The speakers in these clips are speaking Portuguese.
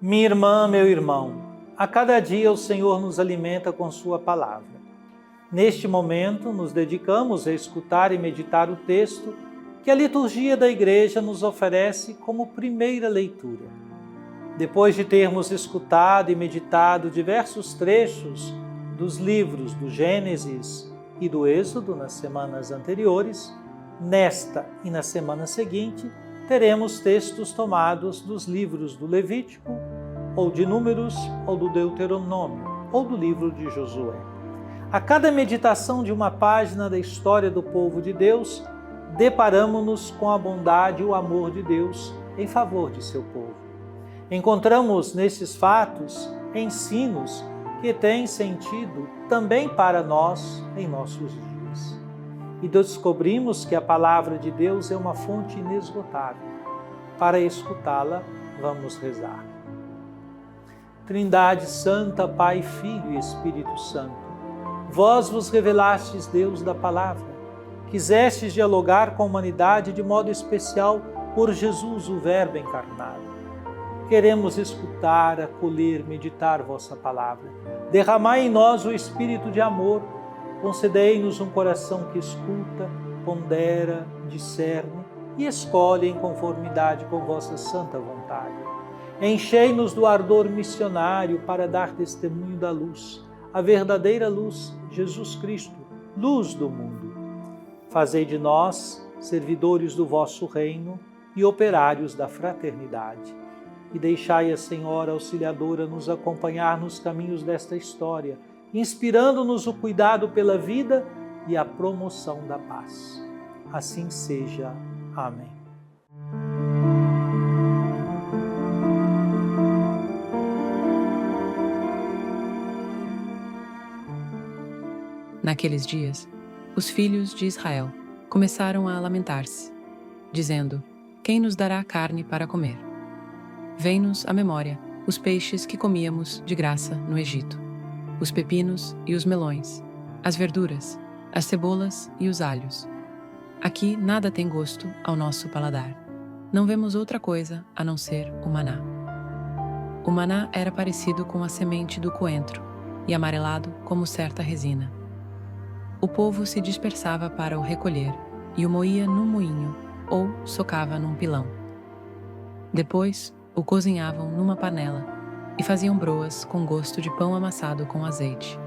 Minha irmã, meu irmão, a cada dia o Senhor nos alimenta com sua palavra. Neste momento, nos dedicamos a escutar e meditar o texto que a liturgia da Igreja nos oferece como primeira leitura. Depois de termos escutado e meditado diversos trechos dos livros do Gênesis e do Êxodo nas semanas anteriores, nesta e na semana seguinte, teremos textos tomados dos livros do Levítico, ou de Números, ou do Deuteronômio, ou do livro de Josué. A cada meditação de uma página da história do povo de Deus, deparamo-nos com a bondade e o amor de Deus em favor de seu povo. Encontramos nesses fatos ensinos que têm sentido também para nós em nossos dias. E descobrimos que a palavra de Deus é uma fonte inesgotável. Para escutá-la, vamos rezar. Trindade Santa, Pai, Filho e Espírito Santo, vós vos revelastes Deus da palavra, quisestes dialogar com a humanidade de modo especial por Jesus, o Verbo encarnado. Queremos escutar, acolher, meditar vossa palavra. Derramai em nós o espírito de amor, concedei-nos um coração que escuta, pondera, discerne e escolhe em conformidade com vossa santa vontade. Enchei-nos do ardor missionário para dar testemunho da luz, a verdadeira luz, Jesus Cristo, luz do mundo. Fazei de nós servidores do vosso reino e operários da fraternidade. E deixai a Senhora Auxiliadora nos acompanhar nos caminhos desta história, inspirando-nos o cuidado pela vida e a promoção da paz. Assim seja. Amém. Naqueles dias, os filhos de Israel começaram a lamentar-se, dizendo: Quem nos dará carne para comer? Vem-nos à memória os peixes que comíamos de graça no Egito, os pepinos e os melões, as verduras, as cebolas e os alhos. Aqui nada tem gosto ao nosso paladar. Não vemos outra coisa a não ser o maná. O maná era parecido com a semente do coentro e amarelado como certa resina. O povo se dispersava para o recolher e o moía num moinho ou socava num pilão. Depois, o cozinhavam numa panela e faziam broas com gosto de pão amassado com azeite.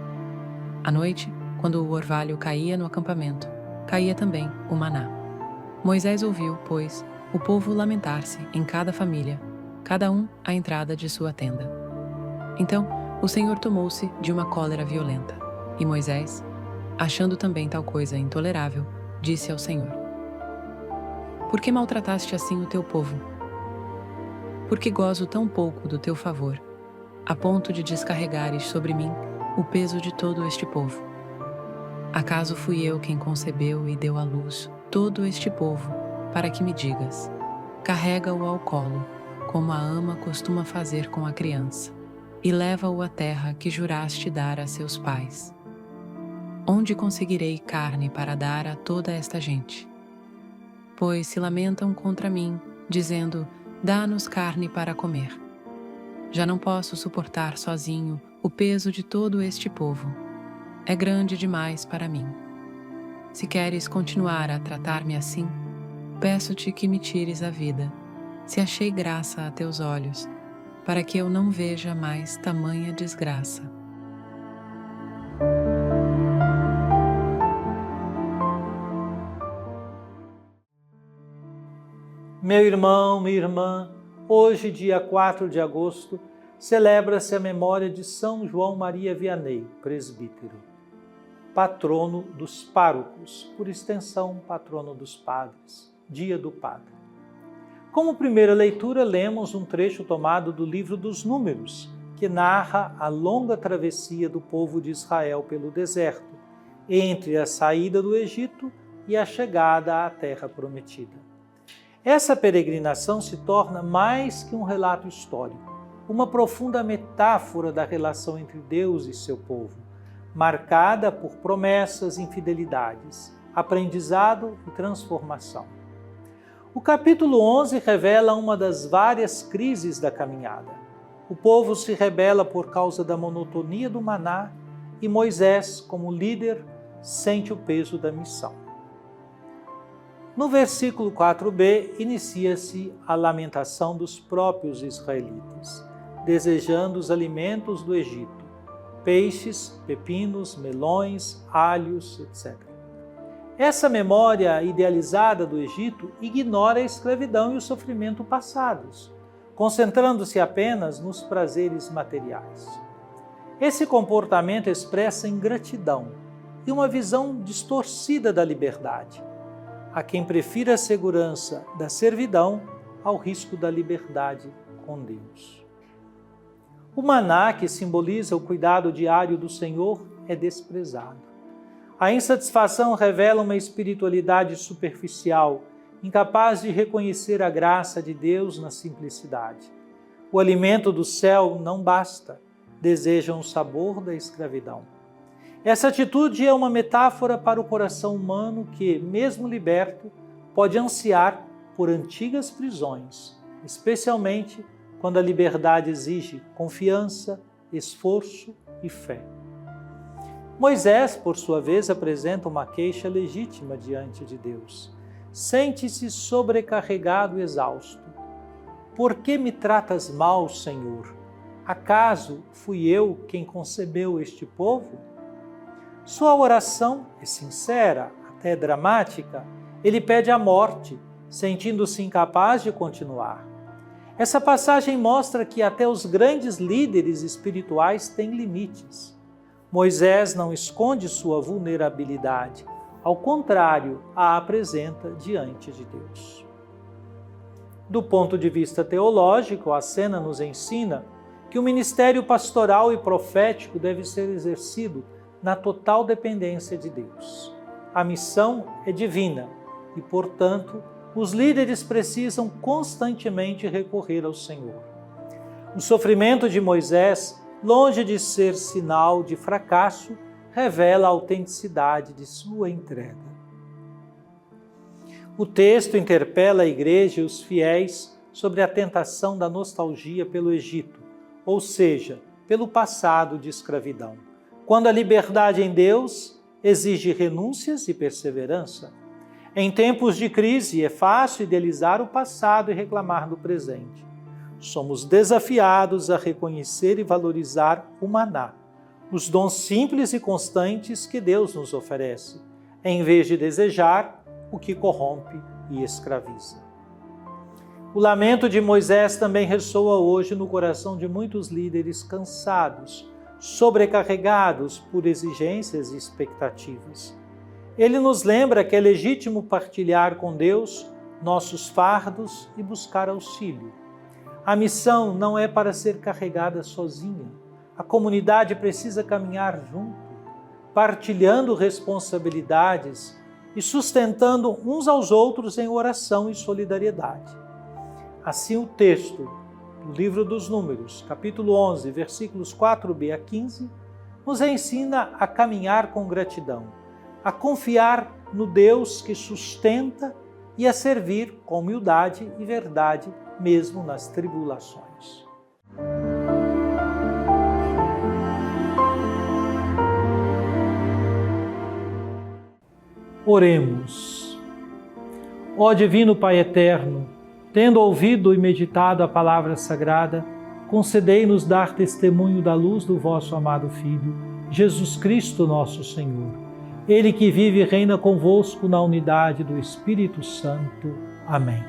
À noite, quando o orvalho caía no acampamento, caía também o maná. Moisés ouviu, pois, o povo lamentar-se em cada família, cada um à entrada de sua tenda. Então, o Senhor tomou-se de uma cólera violenta, e Moisés, achando também tal coisa intolerável, disse ao Senhor: Por que maltrataste assim o teu povo? Porque gozo tão pouco do teu favor, a ponto de descarregares sobre mim o peso de todo este povo. Acaso fui eu quem concebeu e deu à luz todo este povo, para que me digas: carrega-o ao colo, como a ama costuma fazer com a criança, e leva-o à terra que juraste dar a seus pais? Onde conseguirei carne para dar a toda esta gente? Pois se lamentam contra mim, dizendo: dá-nos carne para comer. Já não posso suportar sozinho o peso de todo este povo. É grande demais para mim. Se queres continuar a tratar-me assim, peço-te que me tires a vida, se achei graça a teus olhos, para que eu não veja mais tamanha desgraça. Meu irmão, minha irmã, hoje, dia 4 de agosto, celebra-se a memória de São João Maria Vianney, presbítero, patrono dos párocos, por extensão, patrono dos padres, dia do padre. Como primeira leitura, lemos um trecho tomado do livro dos Números, que narra a longa travessia do povo de Israel pelo deserto, entre a saída do Egito e a chegada à terra prometida. Essa peregrinação se torna mais que um relato histórico, uma profunda metáfora da relação entre Deus e seu povo, marcada por promessas e infidelidades, aprendizado e transformação. O capítulo 11 revela uma das várias crises da caminhada. O povo se rebela por causa da monotonia do maná e Moisés, como líder, sente o peso da missão. No versículo 4b, inicia-se a lamentação dos próprios israelitas, desejando os alimentos do Egito, peixes, pepinos, melões, alhos, etc. Essa memória idealizada do Egito ignora a escravidão e o sofrimento passados, concentrando-se apenas nos prazeres materiais. Esse comportamento expressa ingratidão e uma visão distorcida da liberdade. Há quem prefira a segurança da servidão ao risco da liberdade com Deus. O maná, que simboliza o cuidado diário do Senhor, é desprezado. A insatisfação revela uma espiritualidade superficial, incapaz de reconhecer a graça de Deus na simplicidade. O alimento do céu não basta, desejam o sabor da escravidão. Essa atitude é uma metáfora para o coração humano que, mesmo liberto, pode ansiar por antigas prisões, especialmente quando a liberdade exige confiança, esforço e fé. Moisés, por sua vez, apresenta uma queixa legítima diante de Deus. Sente-se sobrecarregado e exausto. Por que me tratas mal, Senhor? Acaso fui eu quem concebeu este povo? Sua oração é sincera, até dramática. Ele pede a morte, sentindo-se incapaz de continuar. Essa passagem mostra que até os grandes líderes espirituais têm limites. Moisés não esconde sua vulnerabilidade, ao contrário, a apresenta diante de Deus. Do ponto de vista teológico, a cena nos ensina que o ministério pastoral e profético deve ser exercido na total dependência de Deus. A missão é divina e, portanto, os líderes precisam constantemente recorrer ao Senhor. O sofrimento de Moisés, longe de ser sinal de fracasso, revela a autenticidade de sua entrega. O texto interpela a igreja e os fiéis sobre a tentação da nostalgia pelo Egito, ou seja, pelo passado de escravidão, quando a liberdade em Deus exige renúncias e perseverança. Em tempos de crise, é fácil idealizar o passado e reclamar do presente. Somos desafiados a reconhecer e valorizar o maná, os dons simples e constantes que Deus nos oferece, em vez de desejar o que corrompe e escraviza. O lamento de Moisés também ressoa hoje no coração de muitos líderes cansados, sobrecarregados por exigências e expectativas. Ele nos lembra que é legítimo partilhar com Deus nossos fardos e buscar auxílio. A missão não é para ser carregada sozinha. A comunidade precisa caminhar junto, partilhando responsabilidades e sustentando uns aos outros em oração e solidariedade. Assim, o texto do livro dos Números, capítulo 11, versículos 4b a 15, nos ensina a caminhar com gratidão, a confiar no Deus que sustenta e a servir com humildade e verdade, mesmo nas tribulações. Oremos. Ó Divino Pai Eterno, tendo ouvido e meditado a palavra sagrada, concedei-nos dar testemunho da luz do vosso amado Filho, Jesus Cristo nosso Senhor. Ele que vive e reina convosco na unidade do Espírito Santo. Amém.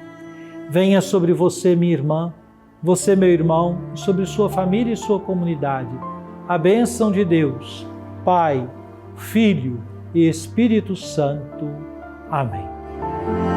Venha sobre você, minha irmã, você, meu irmão, sobre sua família e sua comunidade, a bênção de Deus, Pai, Filho e Espírito Santo. Amém.